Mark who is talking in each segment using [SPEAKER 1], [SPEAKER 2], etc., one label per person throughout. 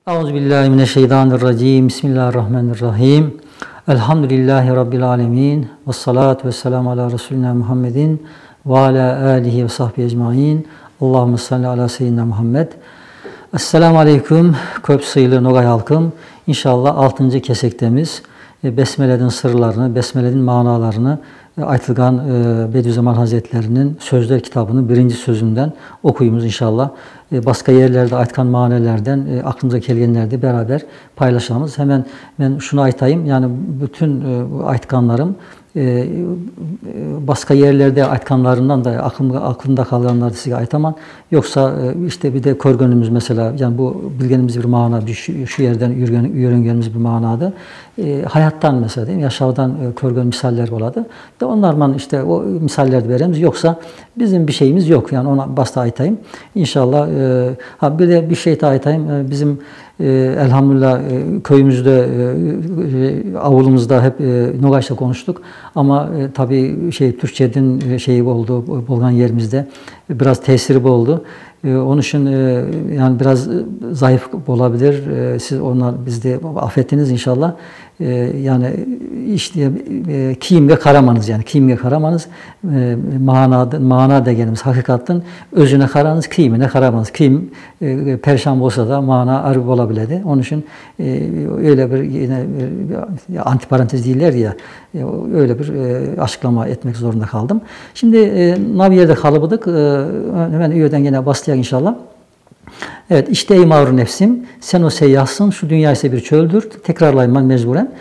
[SPEAKER 1] Euzubillahimineşşeytanirracim. Bismillahirrahmanirrahim. Elhamdülillahi Rabbil alemin. Vessalatu vesselamu ala Resulina Muhammedin ve ala alihi ve sahbihi ecmain. Allahümme salli ala seyyidina Muhammed. Esselamu aleyküm. Köp sayılı Nogay halkım. İnşallah 6. kesektemiz. Besmele'nin sırlarını, Besmele'nin manalarını Aytılgan Bediüzzaman Hazretlerinin Sözler kitabının 1. sözünden okuyumuz inşallah. Başka yerlerde aytkan manalardan aklımıza gelgenlerde beraber paylaşalımız. Hemen ben şunu aytayım. Yani bütün aytkanlarım başka yerlerde aytkanlarından da aklımda kalanları size aytamam. Yoksa işte bir de körgönümüz mesela, yani bu bilgenimiz bir mana, şu yerden yörüngenimiz bir manadı. Hayattan mesela değil mi? Yaşavdan körgön misaller boladı. Onlardan işte o misaller veremiz. Yoksa bizim bir şeyimiz yok. Yani ona basta aytayım. İnşallah bir de bir şey daha aytayım. Bizim elhamdülillah köyümüzde, avulumuzda hep Nogaç'ta konuştuk. Ama tabii Türkçe'nin şeyi oldu, bolgan yerimizde biraz tesiri oldu. Onun için yani biraz zayıf olabilir. Siz onlar bizde affettiniz inşallah. Yani işte kiyimge karamanız, yani kiyimge karamanız mana degenimiz hakikatten özüne karanız, kiyimine karamanız. Kiyim perşembe olsa da mana arı olabiledi. Onun için öyle bir yine antiparantez değiller ya, öyle bir açıklama etmek zorunda kaldım. Şimdi Naviye'de kalıbıdık. Hemen üyeden yine başlayak inşallah. Evet, işte ey mağrur nefsim, sen o seyyahsın, şu dünya ise bir çöldür. Tekrarlayman mecburen.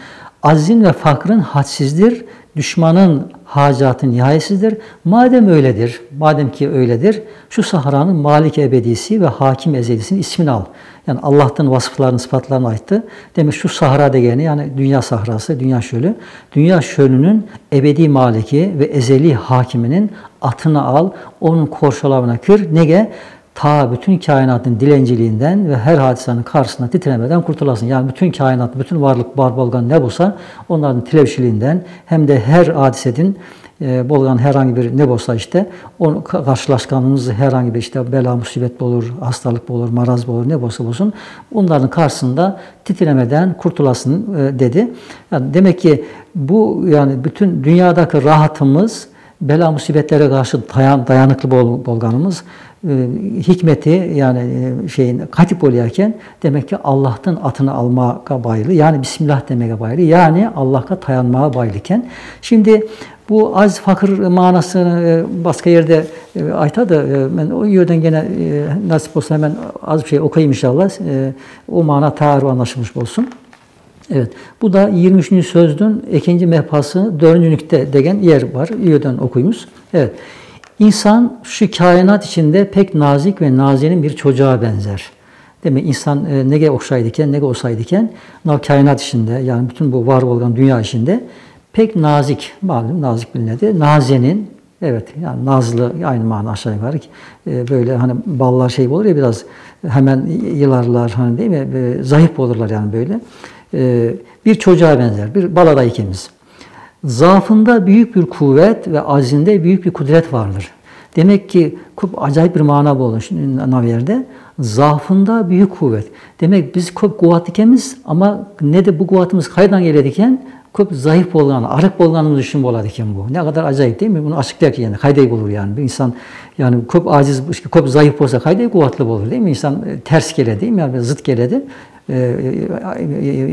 [SPEAKER 1] Aczin ve fakrın hadsizdir, düşmanın hacatın nihayetsizdir. Madem öyledir, madem ki öyledir, şu sahranın malik ebedisi ve hakim ezelisinin ismini al. Yani Allah'tan vasıflarını, sıfatlarını ayttı. Demek şu sahra degeni, yani dünya sahrası, dünya çölü. Dünya çölünün ebedi maliki ve ezeli hakiminin atını al, onun korşalarına kır, nege? Ta bütün kainatın dilenciliğinden ve her hadisenin karşısında titremeden kurtulasın. Yani bütün kainat, bütün varlık, var bolgan ne bolsa onların tilevşiliğinden hem de her hadisenin bolgan herhangi bir ne bolsa işte onu karşılaşkanımız herhangi bir işte bela, musibet olur, hastalık olur, maraz olur, ne bolsa olsun onların karşısında titremeden kurtulasın dedi. Yani demek ki bu, yani bütün dünyadaki rahatımız, bela musibetlere karşı dayanıklı bolganımız, hikmeti, yani katip oluyorken demek ki Allah'tan atını almaya bayılı, yani Bismillah demeye bayılı, yani Allah'a dayanmaya bayılıken. Şimdi bu az fakir manasını başka yerde aytadı. Ben o yerden gene nasip olsa hemen az bir şey okuyayım inşallah. O mana tarih anlaşılmış olsun. Evet, bu da 23. sözün 2. mehpası 4. nükte degen yer var. Üyeden okuyumuz. Evet. İnsan şu kainat içinde pek nazik ve nazenin bir çocuğa benzer. Demek insan nege okşaydıken, nege olsaydıken, kainat içinde, yani bütün bu var olan dünya içinde pek nazik, malum nazik bilinedi. Nazenin, evet, yani nazlı, aynı mana aşağı yukarı. Böyle hani ballar şey olur ya, biraz hemen yılarlar hani, değil mi? Zayıf olurlar yani böyle. Bir çocuğa benzer, bir balada ikimiz. Zaafında büyük bir kuvvet ve azinde büyük bir kudret vardır. Demek ki çok acayip bir mana bu olur Naviyer'de. Zaafında büyük kuvvet. Demek biz çok kuvvetliyemiz ama ne de bu kuvvetimiz kaydan geledikken çok zayıf bolgan, arık bolganımız için boladikken bu. Ne kadar acayip değil mi? Bunu açıklayak yani. Kayday bulur yani. Bir insan yani çok aciz, çok zayıf olsa kayday kuvvetli olur değil mi? İnsan ters geledi değil mi? Yani zıt geledi.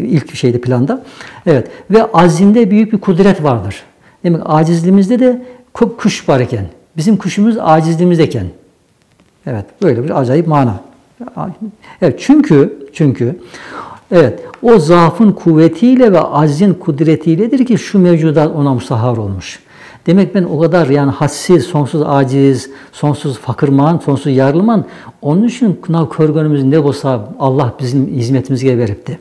[SPEAKER 1] İlk şeyde planda. Evet. Ve azinde büyük bir kudret vardır. Demek acizliğimizde de çok kuş var iken. Bizim kuşumuz acizliğimizdeyken. Evet. Böyle bir acayip mana. Evet. Çünkü evet, o zaafın kuvvetiyle ve aczin kudretiyledir ki şu mevcudat ona musahhar olmuş. Demek ben o kadar yani hadsiz, sonsuz aciz, sonsuz fakirman, sonsuz yarlıman. Onun için kınav körgönümüz ne olsa Allah bizim hizmetimize veripti.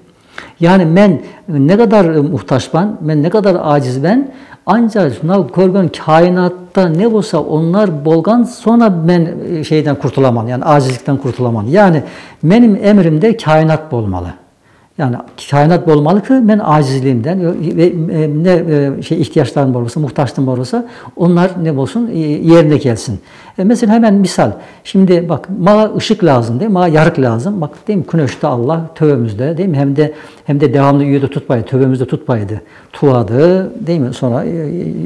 [SPEAKER 1] Yani ben ne kadar muhtaç ben ne kadar aciz ben, ancak sınav körgön kainatta ne olsa onlar bolgan sonra ben şeyden kurtulamam, yani acizlikten kurtulamam. Yani benim emrimde kainat bolmalı. Yani kainat olmalı ki ben acizliğimden ve ne ihtiyaçlarım olursa, muhtaçlığım olursa onlar ne olsun yerine gelsin. Mesela hemen misal. Şimdi bak bana ışık lazım değil mi? Bana yarık lazım. Bak değil mi? Güneşte Allah tövbemizde değil mi? Hem de devamlı üyede tutmaydı. Tövbemizde tutmaydı. Tuadı değil mi? Sonra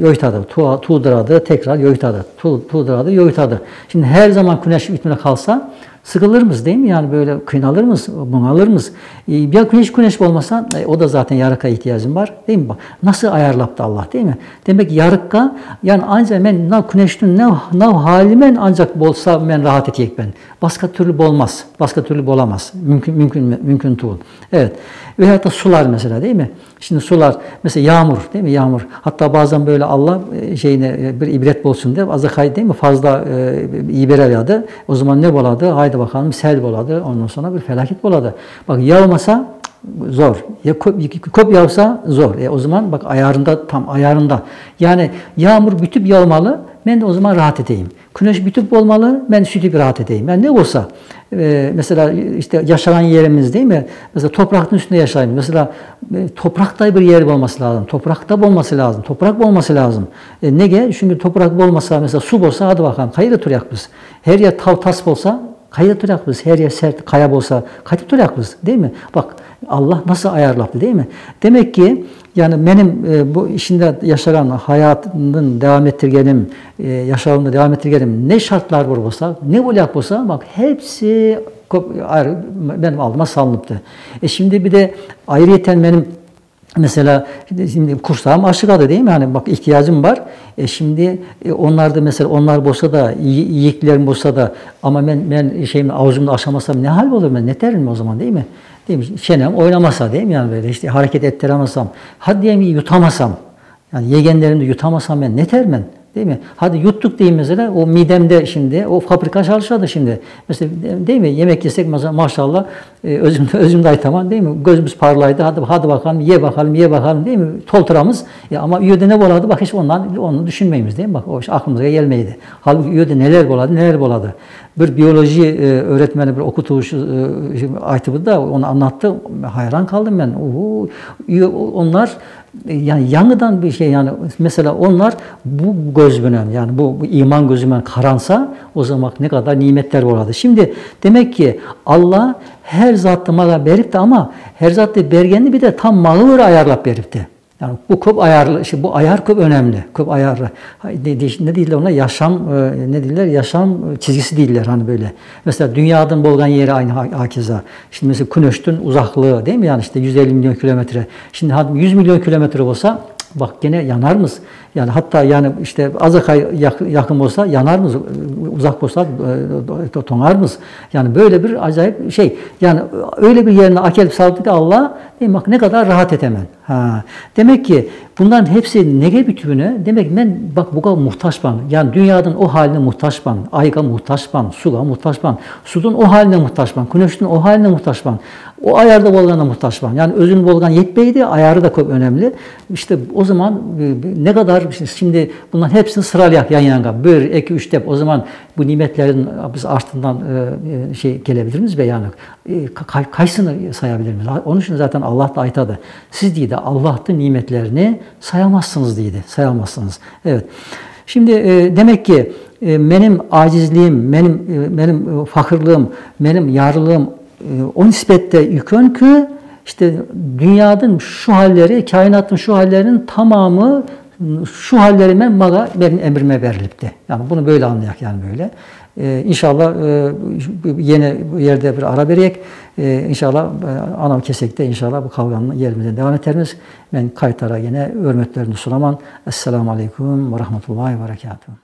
[SPEAKER 1] yoytadı. Tuğduradı. Tekrar yoytadı. Tuğduradı. Yoytadı. Şimdi her zaman güneş bitmene kalsa sıkılır mıyız değil mi? Yani böyle kıynalır mıyız? Bunalır mıyız? Ya güneş olmasa o da zaten yarıka ihtiyacım var. Değil mi? Bak nasıl ayarlattı Allah değil mi? Demek ki yarıkka yani ancak ben güneşin ne halimen ancak bolsa ben rahat edecek ben. Başka türlü olmaz. Başka türlü olamaz. Mümkün değil. Evet. Veyahut da sular mesela değil mi? Şimdi sular mesela yağmur değil mi? Yağmur. Hatta bazen böyle Allah bir ibret olsun diye azakay değil mi? Fazla ibere yağdı. O zaman ne boladı? Haydi bakalım sel boladı. Ondan sonra bir felaket boladı. Bak yağmasa zor. Ya kop yağsa zor. O zaman bak tam ayarında. Yani yağmur bitip yağmalı. Ben de o zaman rahat edeyim. Güneş bitip olmalı. Ben sütüp rahat edeyim. Yani ne olsa mesela işte yaşanan yerimiz değil mi? Mesela toprağın üstünde yaşayayım. Mesela toprakta bir yer olması lazım. Toprakta olması lazım. Toprak olması lazım. Çünkü toprak olmasa mesela su olsa hadi bakalım. Kayıda turayak biz. Her yer tas olsa kayıda turayak biz. Her yer sert kaya olsa kayıda turayak biz. Değil mi? Bak Allah nasıl ayarladı değil mi? Demek ki yani benim bu işinde yaşanan hayatının devam ettirgenim, yaşamında devam ettirgenim ne şartlar var olsa, ne olacak olsa bak hepsi benim aldıma salınıptı. Şimdi bir de ayrıyeten benim mesela şimdi kursağım aşıgadı değil mi? Yani bak ihtiyacım var. Şimdi onlar da mesela onlar olsa da yiyeceklerim olsa da ama ben avcumda aşamasam ne hal olur ben? Ne terim o zaman değil mi? Değil mi? Çenem oynamasa değil mi? Yani böyle işte hareket ettiremezsem, hadi diyelim yutamasam, yani yegenlerimi yutamasam ben ne terim ben? Değil mi? Hadi yuttuk diyeyim mesela o midemde şimdi o fabrika çalışıyordu şimdi. Mesela değil mi? Yemek yesek maşallah özümde aytaman değil mi? Gözümüz parlaydı. Hadi bakalım ye bakalım değil mi? Tolturamız. Ama üyede ne boladı? Bak hiç onu düşünmeyimiz değil mi? Bak o iş aklımıza gelmeydi. Halbuki üyede neler boladı. Bir biyoloji öğretmeni bir okutuşu aytıbı da onu anlattı. Hayran kaldım ben. Onlar yani yanıdan bir şey yani mesela onlar bu gözünden yani bu iman gözünden karansa o zaman ne kadar nimetler vardı. Şimdi demek ki Allah her zatta mala beripti ama her zatta bergenini bir de tam malı ayarlap beripti. Yani bu köp ayarlı, bu ayar köp önemli. Köp ayarlı. Ne değiller ona? Yaşam çizgisi değiller hani böyle. Mesela dünyadan bolgan yeri aynı hakeza. Şimdi mesela güneşten uzaklığı değil mi? Yani işte 150 milyon kilometre. Şimdi hadi 100 milyon kilometre olsa bak gene yanar mıyız? Yani hatta yani işte azakay yakın olsa yanar mıyız? Uzak olsa tonar mıyız? Yani böyle bir acayip şey. Yani öyle bir yerine akelip saldı ki Allah değil mi? Bak ne kadar rahat etemem. Demek ki bunların hepsi nege bütününe demek ben bak bu kadar muhtaç ban. Yani dünyanın o haline muhtaç ban. Ayga muhtaç ban. Suga muhtaç ban. Sudun o haline muhtaç ban. Güneşin o haline muhtaç ban. O ayarda bolgana muhtaç ban. Yani özünü bolgan yetmeydi. Ayarı da çok önemli. İşte o zaman ne kadar şimdi bunların hepsini sıralayak yan yana. 1, 2, 3 dep o zaman bu nimetlerin biz artından gelebilir miyiz be yani? Kaysını sayabilir miyiz? Onun için zaten Allah da aytadı. Siz deydi Allah'ın nimetlerini sayamazsınız deydi. Sayamazsınız. Evet. Şimdi demek ki benim acizliğim, benim fakirliğim, benim yarlığım o nispette yükön ki işte dünyanın şu halleri, kainatın şu hallerinin tamamı şu hallerime benim emrime verilipti. Yani bunu böyle anlayak yani böyle. İnşallah yeni yerde bir ara vererek inşallah anam kesekte inşallah bu kavganın yerimizden devam ederiz. Ben kaytara yine hürmetlerini sunaman. Esselamu Aleyküm ve Rahmetullahi ve Berekatuhu.